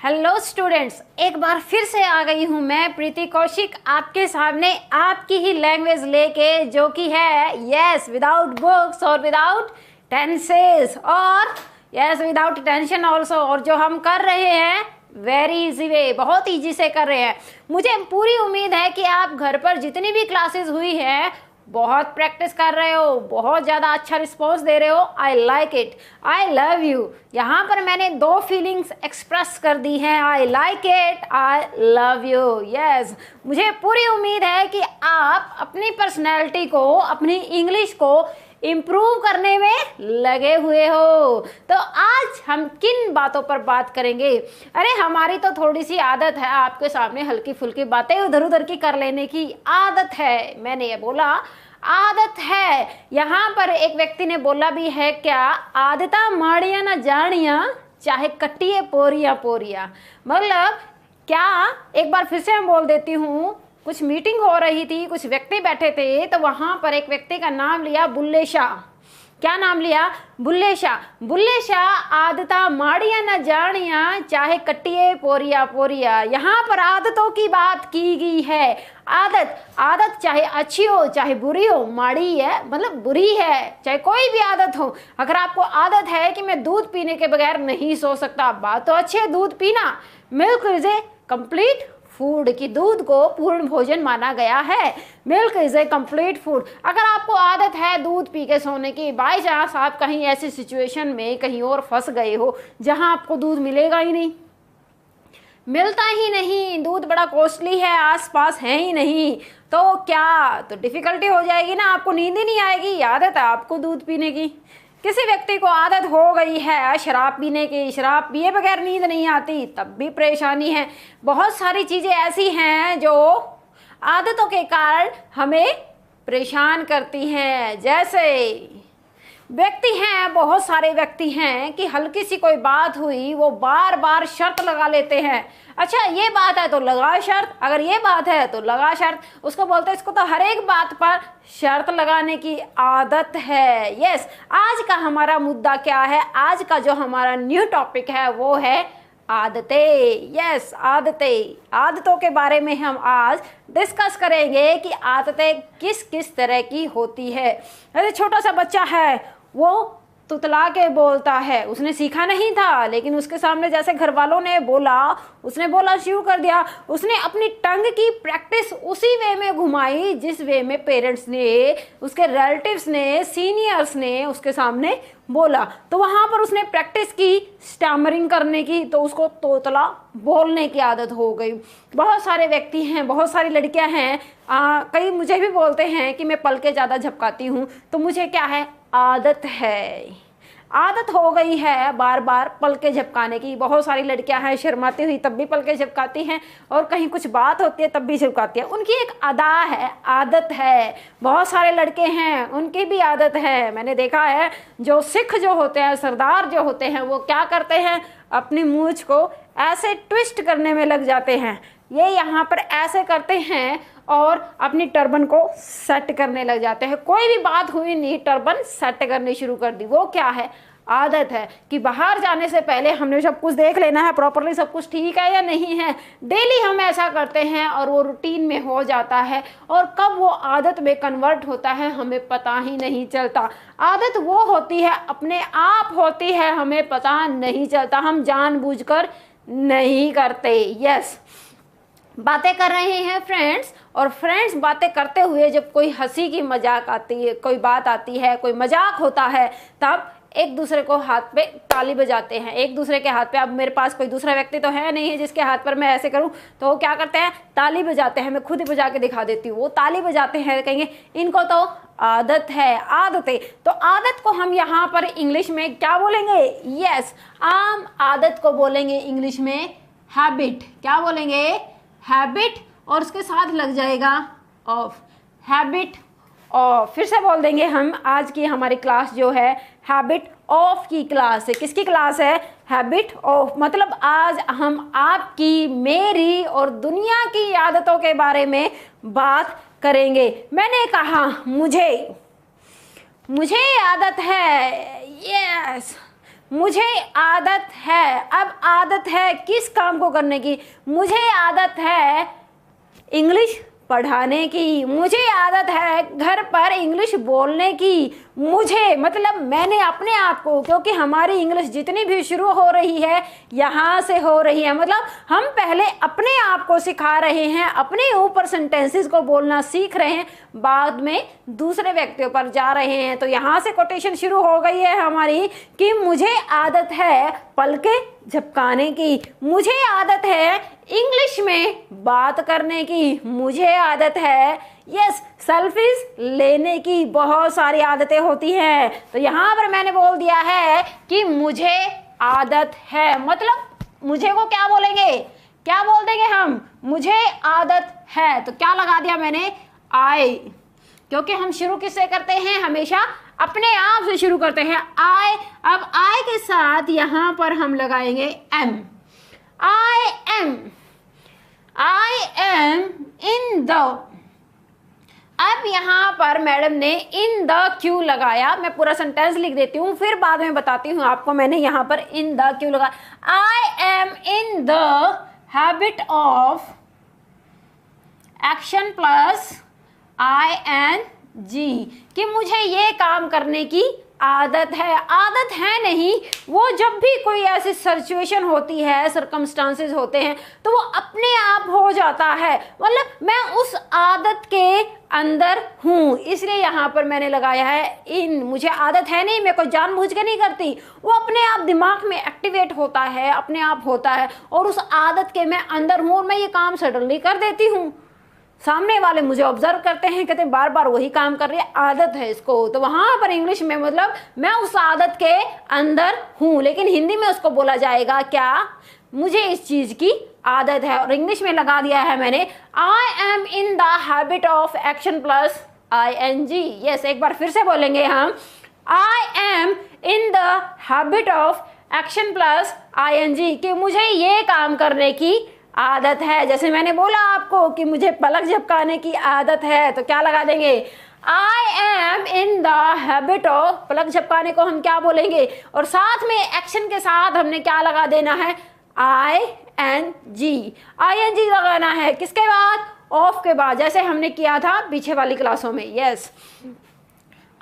Hello students, एक बार फिर से आ गई हूँ मैं प्रीति कौशिक आपके सामने आपकी ही लैंग्वेज लेके, जो कि है यस विदाउट बुक्स और विदाउट टेंसेस और यस विदाउट टेंशन ऑल्सो। और जो हम कर रहे हैं वेरी इजी वे, बहुत इजी से कर रहे हैं। मुझे पूरी उम्मीद है कि आप घर पर जितनी भी क्लासेस हुई है बहुत प्रैक्टिस कर रहे हो, बहुत ज़्यादा अच्छा रिस्पॉन्स दे रहे हो। I like it, I love you. यहाँ पर मैंने दो फीलिंग्स एक्सप्रेस कर दी हैं, I like it, I love you. Yes, मुझे पूरी उम्मीद है कि आप अपनी पर्सनैलिटी को, अपनी इंग्लिश को इम्प्रूव करने में लगे हुए हो। तो आज हम किन बातों पर बात करेंगे? अरे हमारी तो थोड़ी सी आदत है आपके सामने हल्की फुल्की बातें उधर उधर की कर लेने की आदत है। मैंने ये बोला आदत है। यहाँ पर एक व्यक्ति ने बोला भी है क्या, आदता माड़िया ना जानिया चाहे कटिए पोरिया पोरिया। मतलब क्या, एक बार फिर से मैं बोल देती हूँ। कुछ मीटिंग हो रही थी, कुछ व्यक्ति बैठे थे, तो वहां पर एक व्यक्ति का नाम लिया बुल्ले शाह। क्या नाम लिया? बुल्ले शाह। बुल्ले शाह आदता माड़िया न जानिया चाहे कटिए पोरिया पोरिया। यहाँ पर आदतों की बात की गई है। आदत चाहे अच्छी हो चाहे बुरी हो, माड़ी है मतलब बुरी है, चाहे कोई भी आदत हो। अगर आपको आदत है कि मैं दूध पीने के बगैर नहीं सो सकता, बात तो अच्छी है, दूध पीना। Milk is a complete food, की दूध को पूर्ण भोजन माना गया है। Milk is a complete food. अगर आपको आदत है दूध पी के सोने की, बाई चांस आप कहीं ऐसी सिचुएशन में कहीं और फंस गए हो जहां आपको दूध मिलेगा ही नहीं, मिलता ही नहीं, दूध बड़ा कॉस्टली है, आसपास है ही नहीं, तो क्या, तो डिफिकल्टी हो जाएगी ना, आपको नींद ही नहीं आएगी। आदत है आपको दूध पीने की। किसी व्यक्ति को आदत हो गई है शराब पीने की, शराब पिए बगैर नींद नहीं आती, तब भी परेशानी है। बहुत सारी चीज़ें ऐसी हैं जो आदतों के कारण हमें परेशान करती हैं। जैसे व्यक्ति हैं, बहुत सारे व्यक्ति हैं कि हल्की सी कोई बात हुई वो बार बार शर्त लगा लेते हैं। अच्छा ये बात है तो लगा शर्त, अगर ये बात है तो लगा शर्त। उसको बोलते हैं, इसको तो हर एक बात पर शर्त लगाने की आदत है। यस, आज का हमारा मुद्दा क्या है? आज का जो हमारा न्यू टॉपिक है वो है आदतें। यस, आदतों के बारे में हम आज डिस्कस करेंगे कि आदतें किस किस तरह की होती है। अरे छोटा सा बच्चा है, वो तुतला के बोलता है, उसने सीखा नहीं था, लेकिन उसके सामने जैसे घर वालों ने बोला उसने बोला शुरू कर दिया। उसने अपनी टंग की प्रैक्टिस उसी वे में घुमाई जिस वे में पेरेंट्स ने, उसके रिलेटिव्स ने, सीनियर्स ने उसके सामने बोला। तो वहां पर उसने प्रैक्टिस की स्टैमरिंग करने की, तो उसको तोतला बोलने की आदत हो गई। बहुत सारे व्यक्ति हैं, बहुत सारी लड़कियां हैं, कई मुझे भी बोलते हैं कि मैं पलके ज़्यादा झपकाती हूँ, तो मुझे क्या है, आदत है, आदत हो गई है बार बार पलके झपकाने की। बहुत सारी लड़कियां हैं शर्माती हुई तब भी पलके झपकाती हैं, और कहीं कुछ बात होती है तब भी झपकाती है। उनकी एक अदा है, आदत है। बहुत सारे लड़के हैं, उनकी भी आदत है। मैंने देखा है जो सिख जो होते हैं, सरदार जो होते हैं, वो क्या करते हैं, अपनी मूंछ को ऐसे ट्विस्ट करने में लग जाते हैं। ये यहाँ पर ऐसे करते हैं और अपनी टर्बन को सेट करने लग जाते हैं। कोई भी बात हुई नहीं, टर्बन सेट करनी शुरू कर दी। वो क्या है, आदत है कि बाहर जाने से पहले हमने सब कुछ देख लेना है प्रॉपरली, सब कुछ ठीक है या नहीं है। डेली हम ऐसा करते हैं और वो रूटीन में हो जाता है, और कब वो आदत में कन्वर्ट होता है हमें पता ही नहीं चलता। आदत वो होती है, अपने आप होती है, हमें पता नहीं चलता, हम जानबूझकर नहीं करते। यस, बातें कर रहे हैं फ्रेंड्स, और फ्रेंड्स बातें करते हुए जब कोई हंसी की मजाक आती है, कोई बात आती है, कोई मजाक होता है, तब एक दूसरे को हाथ पे ताली बजाते हैं, एक दूसरे के हाथ पे। अब मेरे पास कोई दूसरा व्यक्ति तो है नहीं है जिसके हाथ पर मैं ऐसे करूं, तो वो क्या करते हैं, ताली बजाते हैं। मैं खुद ही बजा के दिखा देती हूँ, वो ताली बजाते हैं, कहेंगे इनको तो आदत है, आदतें। तो आदत को हम यहाँ पर इंग्लिश में क्या बोलेंगे? यस, आम आदत को बोलेंगे इंग्लिश में हैबिट। क्या बोलेंगे? हैबिट, और उसके साथ लग जाएगा ऑफ, हैबिट ऑफ। फिर से बोल देंगे हम, आज की हमारी क्लास जो है हैबिट ऑफ की क्लास है। किसकी क्लास है? Habit of. मतलब आज हम आपकी, मेरी और दुनिया की आदतों के बारे में बात करेंगे। मैंने कहा मुझे आदत है, यस, मुझे आदत है, अब आदत है किस काम को करने की, मुझे आदत है इंग्लिश पढ़ाने की, मुझे आदत है घर पर इंग्लिश बोलने की, मुझे मतलब मैंने अपने आप को, क्योंकि हमारी इंग्लिश जितनी भी शुरू हो रही है यहाँ से हो रही है, मतलब हम पहले अपने आप को सिखा रहे हैं, अपने ऊपर सेंटेंसेस को बोलना सीख रहे हैं, बाद में दूसरे व्यक्तियों पर जा रहे हैं। तो यहाँ से कोटेशन शुरू हो गई है हमारी कि मुझे आदत है पलके झपकाने की, मुझे आदत है इंग्लिश में बात करने की, मुझे आदत है यस सेल्फीज लेने की, बहुत सारी आदतें होती हैं। तो यहाँ पर मैंने बोल दिया है कि मुझे आदत है, मतलब मुझे को क्या बोलेंगे, क्या बोल देंगे हम, मुझे आदत है। तो क्या लगा दिया मैंने, आई, क्योंकि हम शुरू किससे करते हैं, हमेशा अपने आप से शुरू करते हैं, आई। अब आई के साथ यहां पर हम लगाएंगे am, I am in the. अब यहां पर मैडम ने इन द क्यों लगाया, मैं पूरा सेंटेंस लिख देती हूँ, फिर बाद में बताती हूँ आपको मैंने यहां पर इन द क्यों लगाया। आई am in the habit of action plus ING, कि मुझे ये काम करने की आदत है। आदत है नहीं, वो जब भी कोई ऐसी सिचुएशन होती है, सर्कमस्टांसेस होते हैं, तो वो अपने आप हो जाता है, मतलब मैं उस आदत के अंदर हूँ, इसलिए यहाँ पर मैंने लगाया है इन। मुझे आदत है नहीं, मैं कोई जानबूझ के नहीं करती, वो अपने आप दिमाग में एक्टिवेट होता है, अपने आप होता है, और उस आदत के मैं अंदर हूँ और मैं ये काम सडनली कर देती हूँ। सामने वाले मुझे ऑब्जर्व करते हैं, कहते हैं बार बार वही काम कर रही है, आदत है इसको। तो वहां पर इंग्लिश में मतलब मैं उस आदत के अंदर हूं, लेकिन हिंदी में उसको बोला जाएगा क्या, मुझे इस चीज की आदत है। और इंग्लिश में लगा दिया है मैंने आई am in the habit of action plus ING। Yes, एक बार फिर से बोलेंगे हम, आई am in the habit of action plus ING, कि मुझे ये काम करने की आदत है। जैसे मैंने बोला आपको कि मुझे पलक झपकाने की आदत है, तो क्या लगा देंगे, I am in the habit of, पलक झपकाने को हम क्या बोलेंगे, और साथ में एक्शन के साथ हमने क्या लगा देना है, ING लगाना है। किसके बाद, ऑफ के बाद, जैसे हमने किया था पीछे वाली क्लासों में। Yes,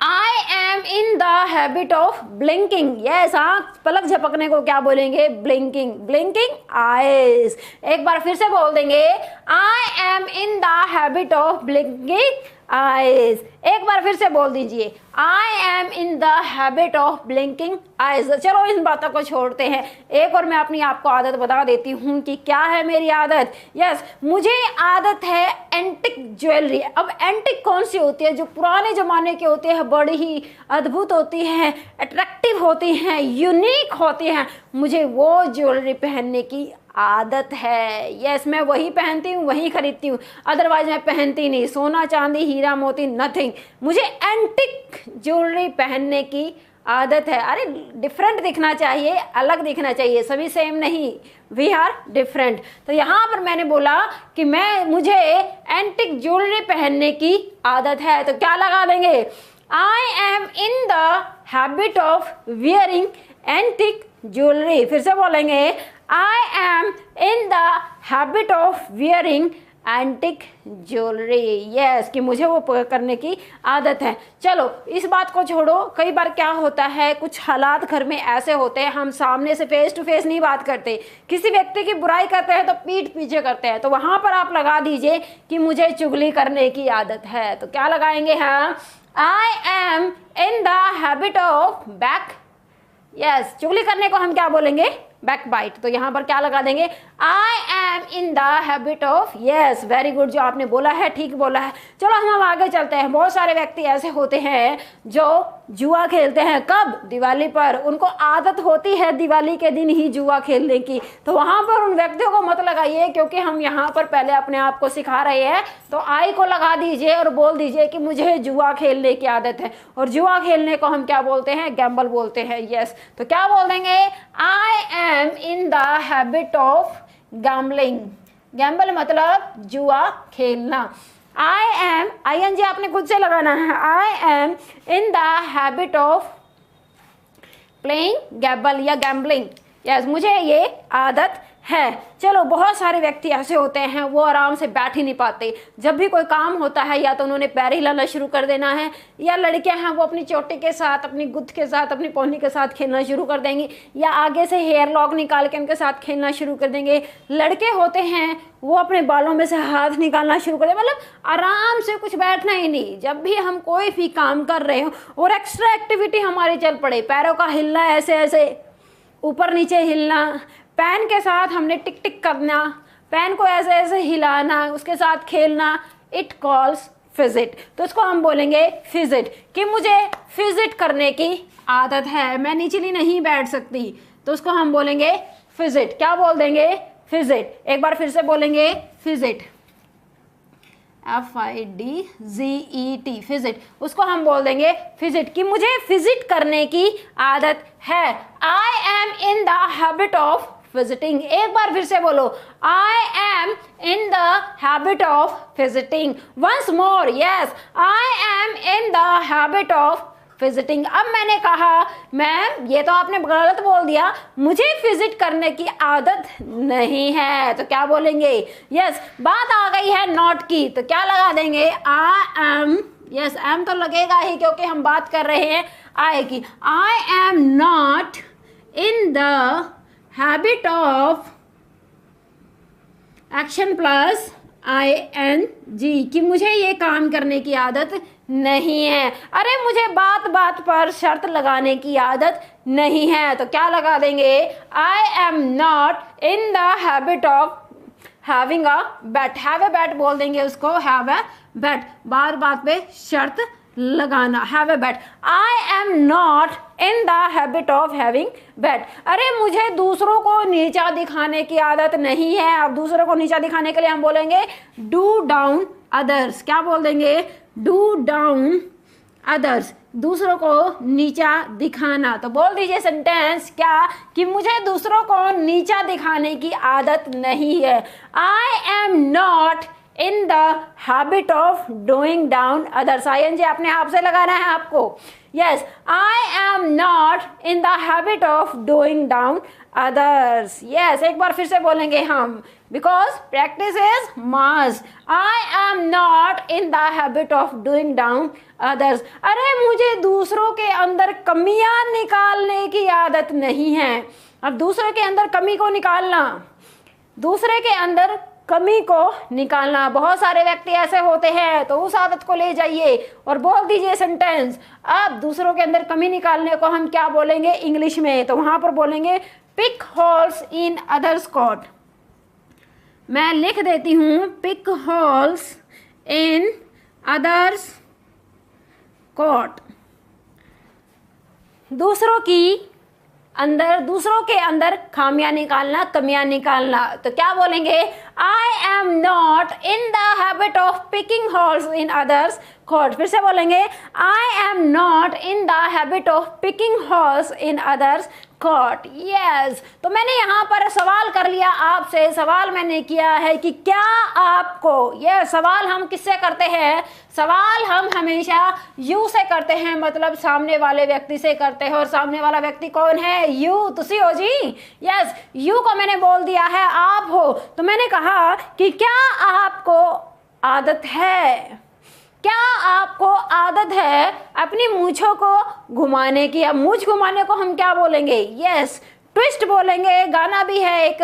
I am in the habit of blinking. Yes, हाँ, पलक झपकने को क्या बोलेंगे, ब्लिंकिंग, ब्लिंकिंग आईज। एक बार फिर से बोल देंगे, I am in the habit of blinking eyes. एक बार फिर से बोल दीजिए, आई am in the habit of blinking eyes. चलो इन बातों को छोड़ते हैं, एक और मैं अपनी आपको आदत बता देती हूँ कि क्या है मेरी आदत। यस, मुझे आदत है एंटिक ज्वेलरी। अब एंटिक कौन सी होती है, जो पुराने जमाने की होती है, बड़ी ही अद्भुत होती है, अट्रैक्टिव होती हैं, यूनिक होती हैं, मुझे वो ज्वेलरी पहनने की आदत है। यस, मैं वही पहनती हूँ, वही खरीदती हूँ, अदरवाइज मैं पहनती नहीं। सोना चांदी हीरा मोती नथिंग, मुझे एंटिक ज्वेलरी पहनने की आदत है। अरे डिफरेंट दिखना चाहिए, अलग दिखना चाहिए, सभी सेम नहीं, वी आर डिफरेंट। तो यहाँ पर मैंने बोला कि मुझे एंटिक ज्वेलरी पहनने की आदत है, तो क्या लगा देंगे, I am in the habit of wearing antique jewellery. फिर से बोलेंगे, I am in the habit of wearing antique jewellery. Yes, कि मुझे वो करने की आदत है। चलो इस बात को छोड़ो, कई बार क्या होता है, कुछ हालात घर में ऐसे होते हैं, हम सामने से फेस टू फेस नहीं बात करते, किसी व्यक्ति की बुराई करते हैं तो पीठ पीछे करते हैं, तो वहां पर आप लगा दीजिए कि मुझे चुगली करने की आदत है। तो क्या लगाएंगे हम, आई am in the habit of back. Yes, चुगली करने को हम क्या बोलेंगे, बैक बाइट। तो यहाँ पर क्या लगा देंगे, I am in the habit of. Yes, very good, जो आपने बोला है ठीक बोला है। चलो हम आगे चलते हैं। बहुत सारे व्यक्ति ऐसे होते हैं जो जुआ खेलते हैं, कब, दिवाली पर। उनको आदत होती है दिवाली के दिन ही जुआ खेलने की। तो वहां पर उन व्यक्तियों को मत लगाइए, क्योंकि हम यहाँ पर पहले अपने आप को सिखा रहे हैं। तो आई को लगा दीजिए और बोल दीजिए कि मुझे जुआ खेलने की आदत है। और जुआ खेलने को हम क्या बोलते हैं, गैम्बल बोलते हैं। यस, तो क्या बोल देंगे, I am in the habit of gambling. Gamble मतलब जुआ खेलना। आई एम, ING आपने खुद से लगाना है, I am in the habit of playing gamble या गैम्बलिंग। यस, मुझे ये आदत है। चलो, बहुत सारे व्यक्ति ऐसे होते हैं वो आराम से बैठ ही नहीं पाते। जब भी कोई काम होता है या तो उन्होंने पैर हिलाना शुरू कर देना है, या लड़कियां हैं वो अपनी चोटी के साथ, अपनी गुत्थ के साथ, अपनी पौनी के साथ खेलना शुरू कर देंगी, या आगे से हेयर लॉक निकाल के उनके साथ खेलना शुरू कर देंगे। लड़के होते हैं वो अपने बालों में से हाथ निकालना शुरू कर देंगे। मतलब आराम से कुछ बैठना ही नहीं। जब भी हम कोई भी काम कर रहे हो और एक्स्ट्रा एक्टिविटी हमारी चल पड़े, पैरों का हिलना, ऐसे ऐसे ऊपर नीचे हिलना, पेन के साथ हमने टिक टिक करना, पेन को ऐसे ऐसे हिलाना, उसके साथ खेलना, इट कॉल्स फिजिट। तो इसको हम बोलेंगे फिजिट, कि मुझे फिजिट करने की आदत है, मैं नीचे नहीं बैठ सकती, तो उसको हम बोलेंगे फिजिट। क्या बोल देंगे? फिजिट। एक बार फिर से बोलेंगे फिजिट, FIDZET, फिजिट। उसको हम बोल देंगे फिजिट, कि मुझे फिजिट करने की आदत है। I am in the habit of visiting. एक बार फिर से बोलो, I am in the habit of visiting. Once more, yes, I am in the habit of visiting. अब मैंने कहा मैम ये तो आपने गलत बोल दिया, मुझे विजिट करने की आदत नहीं है, तो क्या बोलेंगे? यस, बात आ गई है नॉट की, तो क्या लगा देंगे? I M. यस, एम तो लगेगा ही क्योंकि हम बात कर रहे हैं आई की। आई am not in the habit of action plus ING, कि मुझे ये काम करने की आदत नहीं है। अरे मुझे बात बात पर शर्त लगाने की आदत नहीं है, तो क्या लगा देंगे? I am not in the habit of having a bet. Have a bet बोल देंगे उसको, हैव ए बेट, बार बात पे शर्त लगाना, have a bet. I am not in the habit of having bet. अरे मुझे दूसरों को नीचा दिखाने की आदत नहीं है। अब दूसरों को नीचा दिखाने के लिए हम बोलेंगे डू डाउन अदर्स। क्या बोल देंगे? डू डाउन अदर्स, दूसरों को नीचा दिखाना। तो बोल दीजिए सेंटेंस क्या, कि मुझे दूसरों को नीचा दिखाने की आदत नहीं है। I am not in the habit of doing down others. ING अपने आप से लगाना है आपको। Yes, I am not in the habit of doing down others. Yes, एक बार फिर से बोलेंगे हम, because practice is must. I am not in the habit of doing down others. अरे मुझे दूसरों के अंदर कमियां निकालने की आदत नहीं है। अब दूसरे के अंदर कमी को निकालना, दूसरे के अंदर कमी को निकालना, बहुत सारे व्यक्ति ऐसे होते हैं, तो उस आदत को ले जाइए और बोल दीजिए सेंटेंस। अब दूसरों के अंदर कमी निकालने को हम क्या बोलेंगे इंग्लिश में? तो वहां पर बोलेंगे pick holes in others coat. मैं लिख देती हूं, pick holes in others coat. दूसरों के अंदर खामियां निकालना, कमियां निकालना। तो क्या बोलेंगे? I am not in the habit of picking holes in others coat. फिर से बोलेंगे, I am not in the habit of picking holes in others coat. Yes, तो मैंने यहाँ पर सवाल कर लिया आपसे। सवाल मैंने किया है कि क्या आपको, यह सवाल हम किससे करते हैं? सवाल हम हमेशा यू से करते हैं, मतलब सामने वाले व्यक्ति से करते हैं। और सामने वाला व्यक्ति कौन है? यू, तुसी हो जी। यस, यू को मैंने बोल दिया है आप हो। तो मैंने कहा कि क्या आपको आदत है, क्या आपको आदत है अपनी मूंछों को घुमाने की? अब मूंछ घुमाने को हम क्या बोलेंगे? यस, ट्विस्ट बोलेंगे। गाना भी है एक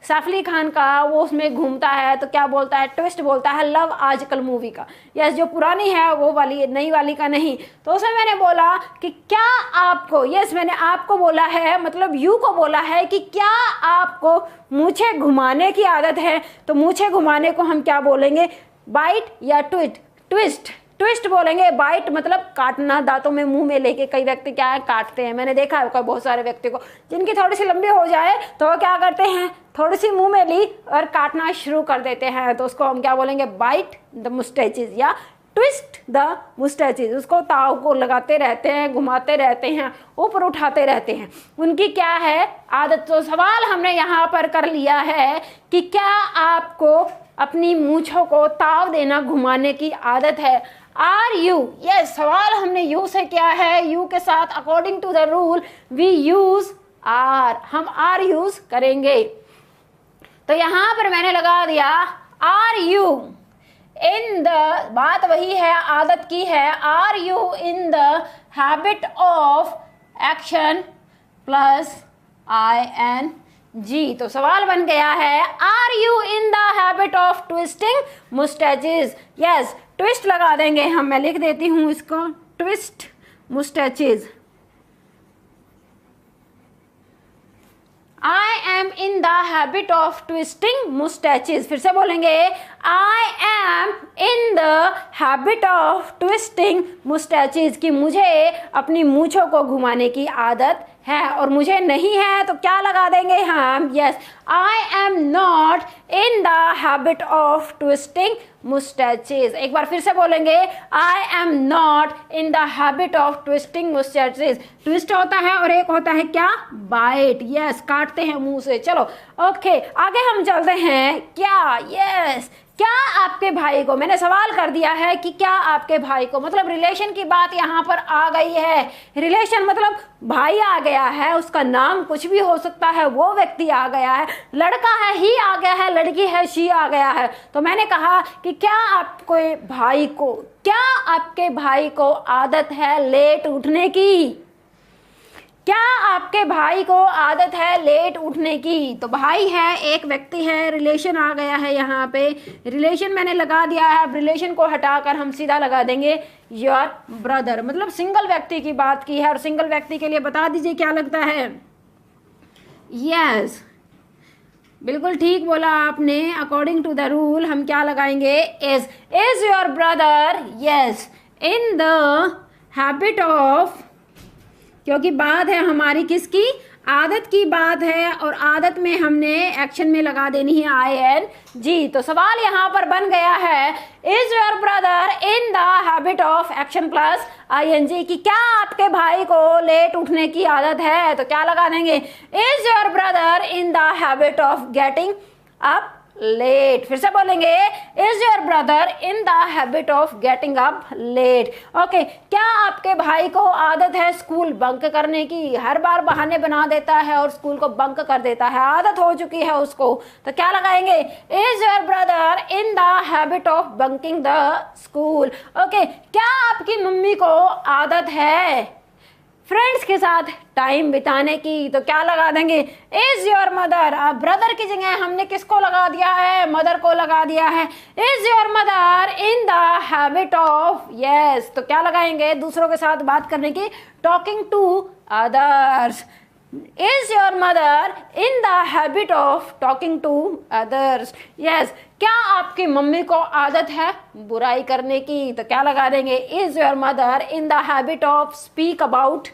सैफ अली खान का, वो उसमें घूमता है तो क्या बोलता है? ट्विस्ट बोलता है, लव आजकल मूवी का। यस, जो पुरानी है वो वाली, नई वाली का नहीं। तो उसमें मैंने बोला कि क्या आपको, यस मैंने आपको बोला है, मतलब यू को बोला है कि क्या आपको मूंछें घुमाने की आदत है? तो मूंछें घुमाने को हम क्या बोलेंगे? बाइट या ट्विस्ट। ट्विस्ट बोलेंगे। बाइट मतलब काटना, दांतों में मुंह में लेके कई व्यक्ति क्या है काटते हैं। मैंने देखा है बहुत सारे व्यक्ति को, जिनकी थोड़ी सी लंबी हो जाए तो वो क्या करते हैं, थोड़ी सी मुंह में ली और काटना शुरू कर देते हैं। तो उसको हम क्या बोलेंगे? बाइट द मुस्टैचेस या ट्विस्ट द मुस्टैचेस। उसको ताव को लगाते रहते हैं, घुमाते रहते हैं, ऊपर उठाते रहते हैं। उनकी क्या है आदत? तो सवाल हमने यहाँ पर कर लिया है कि क्या आपको अपनी मूंछों को ताव देना, घुमाने की आदत है? आर यू, यस, सवाल हमने यू से किया है, यू के साथ according to the rule we use are, हम आर यूज करेंगे। तो यहां पर मैंने लगा दिया आर यू इन द, बात वही है, आदत की है, are you in the habit of action plus ING। तो सवाल बन गया है are you in the habit of twisting moustaches. Yes, twist लगा देंगे हम, मैं लिख देती हूं इसको, twist moustaches. I am in the habit of twisting moustaches. फिर से बोलेंगे I am in the habit of twisting moustaches, कि मुझे अपनी मूंछों को घुमाने की आदत है, और मुझे नहीं है तो क्या लगा देंगे हम, yes, I am not in the habit of twisting moustaches. एक बार फिर से बोलेंगे I am not in the habit of twisting moustaches. Twist होता है और एक होता है क्या, बाइट, यस, काटते हैं मुंह से। चलो ओके, आगे हम चलते हैं। क्या, यस, क्या आपके भाई को, मैंने सवाल कर दिया है कि क्या आपके भाई को, मतलब रिलेशन की बात यहाँ पर आ गई है। रिलेशन मतलब भाई आ गया है, उसका नाम कुछ भी हो सकता है, वो व्यक्ति आ गया है, लड़का है ही आ गया है, लड़की है शी आ गया है। तो मैंने कहा कि क्या आपके भाई को, क्या आपके भाई को आदत है लेट उठने की, क्या आपके भाई को आदत है लेट उठने की। तो भाई है, एक व्यक्ति है, रिलेशन आ गया है यहाँ पे, रिलेशन मैंने लगा दिया है। अब रिलेशन को हटाकर हम सीधा लगा देंगे योर ब्रदर, मतलब सिंगल व्यक्ति की बात की है, और सिंगल व्यक्ति के लिए बता दीजिए क्या लगता है, यस, बिल्कुल ठीक बोला आपने, अकॉर्डिंग टू द रूल हम क्या लगाएंगे, is your brother, yes, in the habit of, क्योंकि बात है हमारी किसकी, आदत की बात है, और आदत में हमने एक्शन में लगा देनी है ING। तो सवाल यहाँ पर बन गया है is your brother in the habit of action plus ING, कि क्या आपके भाई को लेट उठने की आदत है। तो क्या लगा देंगे, is your brother in the habit of getting up late. फिर से बोलेंगे is your brother in the habit of getting up late. Okay, क्या आपके भाई को आदत है स्कूल बंक करने की, हर बार बहाने बना देता है और स्कूल को बंक कर देता है, आदत हो चुकी है उसको। तो क्या लगाएंगे, is your brother in the habit of bunking the school. Okay, क्या आपकी मम्मी को आदत है फ्रेंड्स के साथ टाइम बिताने की। तो क्या लगा देंगे, इज योर मदर, अब ब्रदर की जगह हमने किसको लगा दिया है, मदर को लगा दिया है, is your mother in the habit of, yes, तो क्या लगाएंगे, दूसरों के साथ बात करने की, talking to others. Is your mother in the habit of talking to others, yes. क्या आपकी मम्मी को आदत है बुराई करने की। तो क्या लगा देंगे, is your mother in the habit of speak about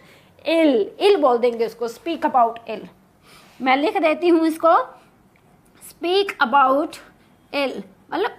ill, ill बोल देंगे उसको, स्पीक अबाउट इल। मैं लिख देती हूँ इसको, स्पीक अबाउट इल मतलब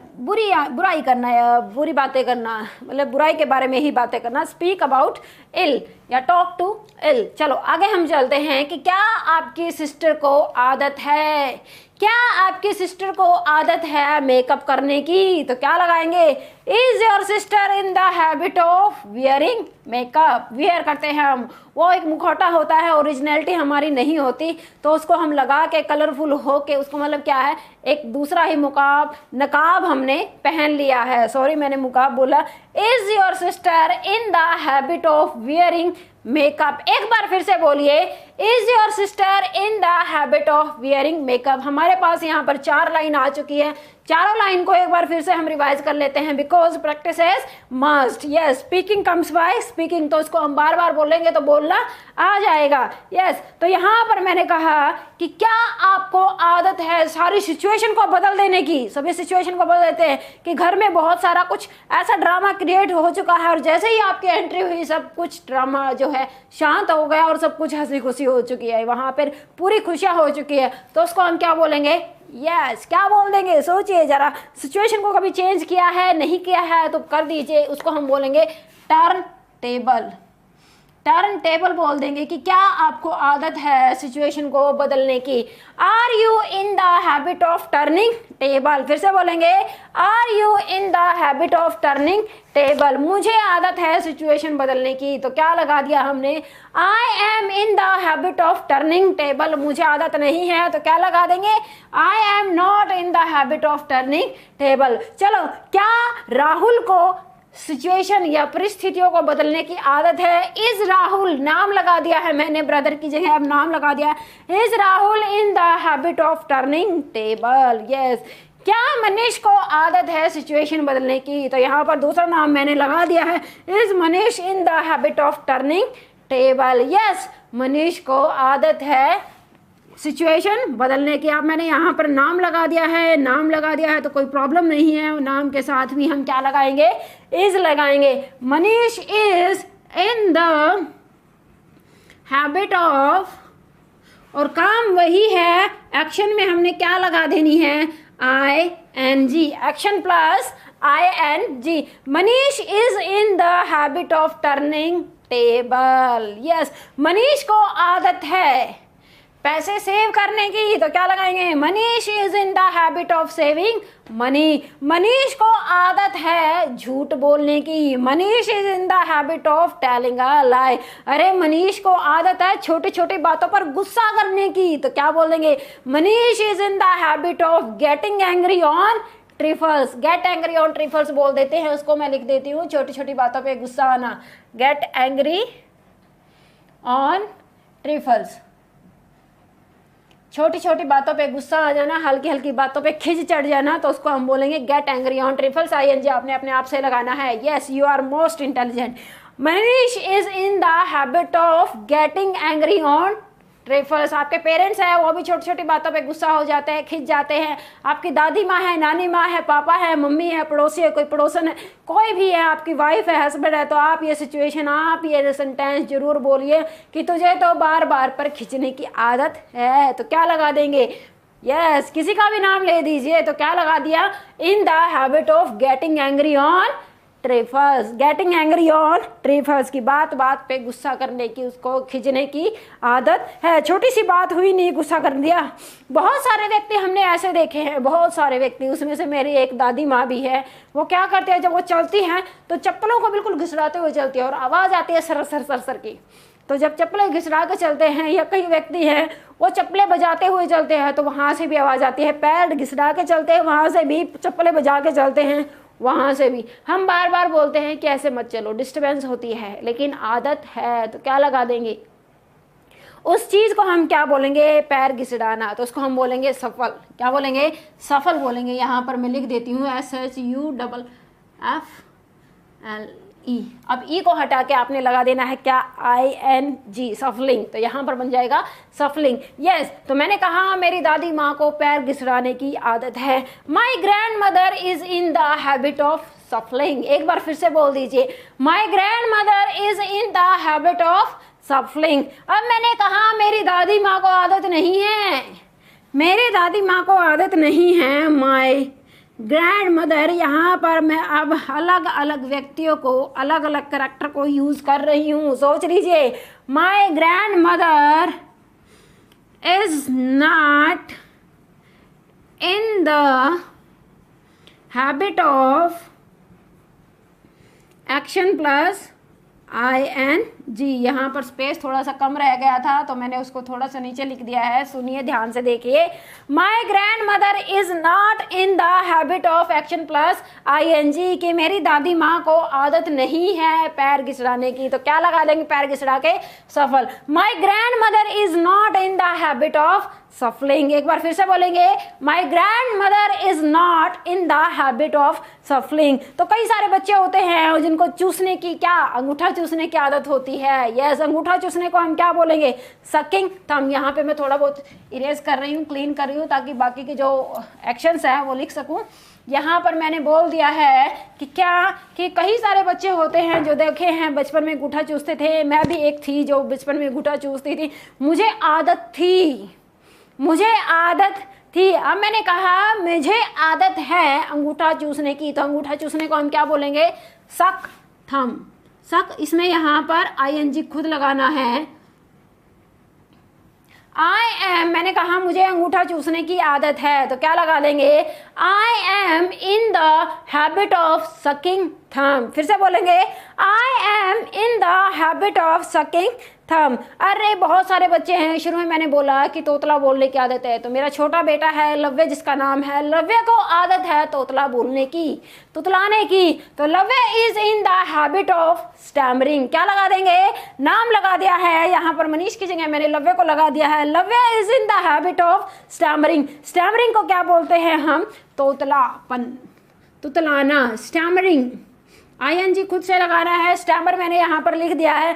बुराई करना या बुरी बातें करना, मतलब बुराई के बारे में ही बातें करना, स्पीक अबाउट इल या टॉक टू इल। चलो आगे हम चलते हैं कि क्या आपकी सिस्टर को आदत है, क्या आपकी सिस्टर को आदत है मेकअप करने की। तो क्या लगाएंगे, is your sister in the habit of wearing makeup. Wear करते हैं हम, वो एक मुखौटा होता है, ओरिजिनलिटी हमारी नहीं होती, तो उसको हम लगा के कलरफुल हो के, उसको मतलब क्या है, एक दूसरा ही नकाब हमने पहन लिया है। सॉरी मैंने मुकाब बोला। Is your sister in the habit of wearing makeup. एक बार फिर से बोलिए, is your sister in the habit of wearing makeup. हमारे पास यहाँ पर 4 लाइन आ चुकी है, चारों लाइन को एक बार फिर से हम रिवाइज कर लेते हैं, because practice is must. Yes, speaking comes by speaking, तो उसको हम बार बार बोलेंगे तो बोलना आ जाएगा। यस, तो यहाँ पर मैंने कहा कि क्या आपको आदत है सारी सिचुएशन को बदल देने की। सभी सिचुएशन को बदल देते हैं कि घर में बहुत सारा कुछ ऐसा ड्रामा क्रिएट हो चुका है, और जैसे ही आपकी एंट्री हुई सब कुछ ड्रामा जो है शांत हो गया और सब कुछ हंसी खुशी हो चुकी है, वहां पर पूरी खुशियां हो चुकी है, तो उसको हम क्या बोलेंगे, यस, क्या बोल देंगे, सोचिए जरा। सिचुएशन को कभी चेंज किया है, नहीं किया है तो कर दीजिए, उसको हम बोलेंगे टर्न टेबल। टर्न टेबल बोल देंगे कि क्या आपको आदत है सिचुएशन को बदलने की। Are you in the habit of turning table? फिर से बोलेंगे, are you in the habit of turning table? मुझे आदत है सिचुएशन बदलने की, तो क्या लगा दिया हमने? आई am in the habit of turning table. मुझे आदत नहीं है, तो क्या लगा देंगे? I am not in the habit of turning table. चलो, क्या राहुल को सिचुएशन या परिस्थितियों को बदलने की आदत है? इज राहुल, नाम लगा दिया है मैंने, ब्रदर की जगह अब नाम लगा दिया। Is Rahul in the habit of turning table? Yes. क्या मनीष को आदत है सिचुएशन बदलने की? तो यहाँ पर दूसरा नाम मैंने लगा दिया है, is Manish in the habit of turning table? Yes, Manish को आदत है सिचुएशन बदलने की। अब मैंने यहाँ पर नाम लगा दिया है, नाम लगा दिया है तो कोई प्रॉब्लम नहीं है, नाम के साथ भी हम क्या लगाएंगे? इज लगाएंगे। Manish is in the habit of, और काम वही है, एक्शन में हमने क्या लगा देनी है? ING, action plus ING। Manish is in the habit of turning table. Yes, Manish को आदत है पैसे सेव करने की, तो क्या लगाएंगे? Manish is in the habit of saving money. Manish को आदत है झूठ बोलने की, Manish is in the habit of telling a lie. अरे मनीष को आदत है छोटी छोटी बातों पर गुस्सा करने की, तो क्या बोलेंगे? Manish is in the habit of getting angry on trifles. Gate angry on trifles बोल देते हैं, उसको मैं लिख देती हूँ, छोटी छोटी बातों पे गुस्सा आना। गेट एंग्री ऑन ट्रिफल्स, छोटी छोटी बातों पे गुस्सा आ जाना, हल्की हल्की बातों पे खिंच चढ़ जाना, तो उसको हम बोलेंगे get angry on trifles. ING आपने अपने आप से लगाना है। Yes, you are most intelligent. Manish is in the habit of getting angry on trifles. आपके पेरेंट्स हैं, वो भी छोटी छोटी बातों पे गुस्सा हो जाते हैं, खिंच जाते हैं। आपकी दादी माँ है, नानी माँ है, पापा है, मम्मी है, पड़ोसी है, कोई पड़ोसन है, कोई भी है, आपकी वाइफ है, हस्बैंड है, तो आप ये सिचुएशन, आप ये सेंटेंस जरूर बोलिए कि तुझे तो बार बार पर खिंचने की आदत है, तो क्या लगा देंगे? यस, किसी का भी नाम ले दीजिए, तो क्या लगा दिया? इन the habit of getting angry on trifles. Getting angry on trifles की बात बात पे गुस्सा करने की, उसको खींचने की आदत है। छोटी सी बात हुई नहीं, गुस्सा कर दिया। बहुत सारे व्यक्ति हमने ऐसे देखे हैं, बहुत सारे व्यक्ति, उसमें से मेरी एक दादी माँ भी है। वो क्या करते हैं, जब वो चलती हैं तो चप्पलों को बिल्कुल घिसड़ाते हुए चलती है और आवाज़ आती है सर सर सर सर की। तो जब चप्पलें घिसड़ा के चलते हैं, या कई व्यक्ति हैं वो चप्पलें बजाते हुए चलते हैं, तो वहाँ से भी आवाज़ आती है। पैर घिसड़ा के चलते हैं, वहाँ से भी चप्पलें बजा के चलते हैं, वहाँ से भी। हम बार बार बोलते हैं कि ऐसे मत चलो, डिस्टर्बेंस होती है, लेकिन आदत है, तो क्या लगा देंगे? उस चीज़ को हम क्या बोलेंगे? पैर घिसड़ाना, तो उसको हम बोलेंगे सफल। क्या बोलेंगे? सफल बोलेंगे। यहाँ पर मैं लिख देती हूँ SHUFFLE। अब ई को हटा के आपने लगा देना है क्या? ING, सफलिंग। तो यहाँ पर बन जाएगा सफलिंग। यस, तो मैंने कहा मेरी दादी माँ को पैर घिसड़ाने की आदत है। My grand mother is in the habit of सफलिंग। एक बार फिर से बोल दीजिए, my grand mother is in the habit of सफलिंग। अब मैंने कहा मेरी दादी माँ को आदत नहीं है, मेरी दादी माँ को आदत नहीं है। माई ग्रैंड मदर, यहाँ पर मैं अब अलग अलग व्यक्तियों को, अलग अलग करैक्टर को यूज कर रही हूँ। सोच लीजिए, my grand mother is not in the habit of action plus ING। यहाँ पर स्पेस थोड़ा सा कम रह गया था, तो मैंने उसको थोड़ा सा नीचे लिख दिया है। सुनिए, ध्यान से देखिए। My grand mother is not in the habit of action plus ING, कि मेरी दादी माँ को आदत नहीं है पैर घिसड़ाने की, तो क्या लगा देंगे? पैर घिसड़ा के सफल। My grand mother is not in the habit of सफलिंग। एक बार फिर से बोलेंगे, my grand mother is not in the habit of सफलिंग। तो कई सारे बच्चे होते हैं जिनको चूसने की, क्या, अंगूठा चूसने की आदत होती है। यस, अंगूठा चूसने को हम क्या बोलेंगे? सकिंग। तो हम यहाँ पे मैं थोड़ा बहुत इरेज कर रही हूँ, क्लीन कर रही हूँ, ताकि बाकी के जो एक्शंस है वो लिख सकूँ। यहाँ पर मैंने बोल दिया है कि क्या, कि कई सारे बच्चे होते हैं जो देखे हैं बचपन में अंगूठा चूसते थे। मैं भी एक थी जो बचपन में अंगूठा चूसती थी, मुझे आदत थी, मुझे आदत थी। अब मैंने कहा मुझे आदत है अंगूठा चूसने की, तो अंगूठा चूसने को हम क्या बोलेंगे? सक, थम। सक, इसमें यहाँ पर ING खुद लगाना है। आई एम, मैंने कहा मुझे अंगूठा चूसने की आदत है, तो क्या लगा देंगे, I am in the habit of sucking thumb. फिर से बोलेंगे, I am in the habit of sucking thumb. अरे बहुत सारे बच्चे हैं, शुरू में मैंने बोला कि तोतला बोलने की आदत है, तो मेरा छोटा बेटा है लव्य, जिसका नाम है, लव्य को आदत है तोतला बोलने की, तुतलाने की, तो Lavya is in the habit of stammering. क्या लगा देंगे, नाम लगा दिया है, यहाँ पर मनीष की जगह मैंने लव्य को लगा दिया है, Lavya is in the habit of stammering. Stammering को क्या बोलते हैं हम, तोतलापन, तुतलाना, स्टैमरिंग। आईएनजी खुद से लगा रहा है, स्टैमर मैंने यहाँ पर लिख दिया है।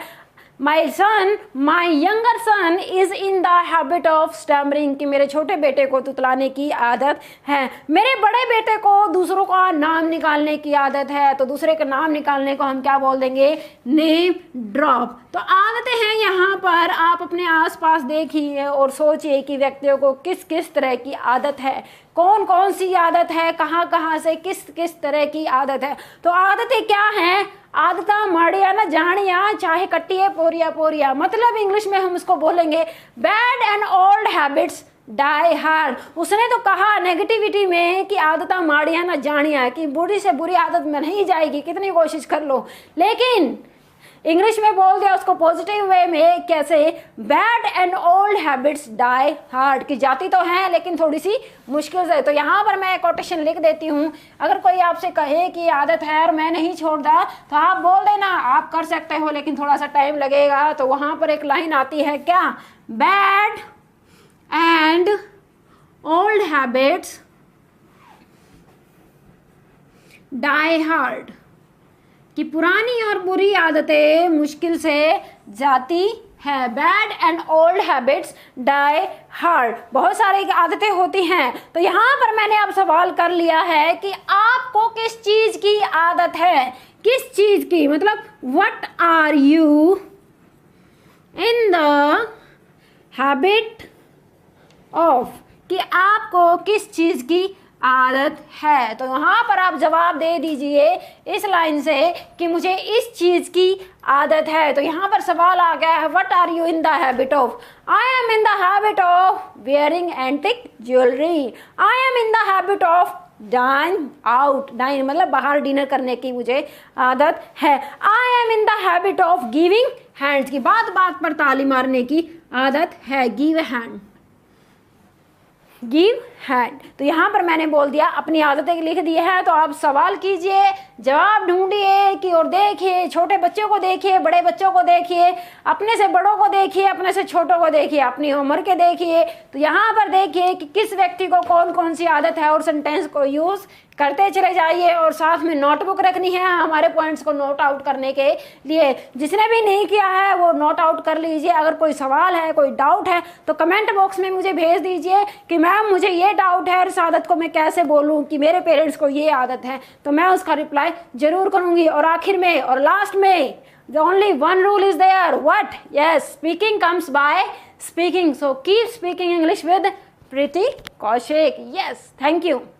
My son, my younger son is in the habit of stammering, कि मेरे छोटे बेटे को तुतलाने की आदत है। मेरे बड़े बेटे को दूसरों का नाम निकालने की आदत है, तो दूसरे का नाम निकालने को हम क्या बोल देंगे, नेम ड्रॉप। तो आदतें हैं यहाँ पर, आप अपने आसपास देखिए और सोचिए कि व्यक्तियों को किस किस तरह की आदत है, कौन कौन सी आदत है, कहाँ कहाँ से किस किस तरह की आदत है। तो आदतें क्या हैं, आदता माड़िया ना जानिया, चाहे कट्टिए पोरिया पोरिया, मतलब इंग्लिश में हम उसको बोलेंगे bad and old habits die hard. उसने तो कहा नेगेटिविटी में कि आदता माड़िया ना जानिया, कि बुरी से बुरी आदत में नहीं जाएगी, कितनी कोशिश कर लो, लेकिन इंग्लिश में बोल दिया उसको पॉजिटिव वे में, कैसे, bad and old habits die hard, की जाती तो है लेकिन थोड़ी सी मुश्किल से। तो यहाँ पर मैं कोटेशन लिख देती हूँ, अगर कोई आपसे कहे कि आदत है और मैं नहीं छोड़ता, तो आप बोल देना आप कर सकते हो लेकिन थोड़ा सा टाइम लगेगा। तो वहाँ पर एक लाइन आती है, क्या, bad and old habits die hard, कि पुरानी और बुरी आदतें मुश्किल से जाती है। Bad and old habits die hard, बहुत सारी आदतें होती हैं। तो यहाँ पर मैंने अब सवाल कर लिया है कि आपको किस चीज की आदत है, किस चीज की, मतलब what are you in the habit of, कि आपको किस चीज की आदत है। तो यहाँ पर आप जवाब दे दीजिए इस लाइन से कि मुझे इस चीज की आदत है। तो यहाँ पर सवाल आ गया है, what are you in the habit of, I am in the habit of wearing antique jewellery, I am in the habit of dine out, dine मतलब बाहर डिनर करने की मुझे आदत है, I am in the habit of giving hands, की बात बात पर ताली मारने की आदत है, गिव हैंड, गिव हैंड। तो यहाँ पर मैंने बोल दिया, अपनी आदतें लिख दी है। तो आप सवाल कीजिए, जवाब ढूंढिए कि, और देखिए, छोटे बच्चों को देखिए, बड़े बच्चों को देखिए, अपने से बड़ों को देखिए, अपने से छोटों को देखिए, अपनी उम्र के देखिए। तो यहाँ पर देखिए कि किस व्यक्ति को कौन कौन सी आदत है और सेंटेंस को यूज करते चले जाइए, और साथ में नोटबुक रखनी है हमारे पॉइंट्स को नोट आउट करने के लिए। जिसने भी नहीं किया है वो नोट आउट कर लीजिए। अगर कोई सवाल है, कोई डाउट है, तो कमेंट बॉक्स में मुझे भेज दीजिए कि मैम मुझे ये डाउट है, इस आदत को मैं कैसे बोलूँ कि मेरे पेरेंट्स को ये आदत है, तो मैं उसका रिप्लाई जरूर करूँगी। और आखिर में और लास्ट में, the only one rule is there, what? Yes, speaking comes by speaking, so keep speaking English with Preeti Kaushik. Yes, thank you.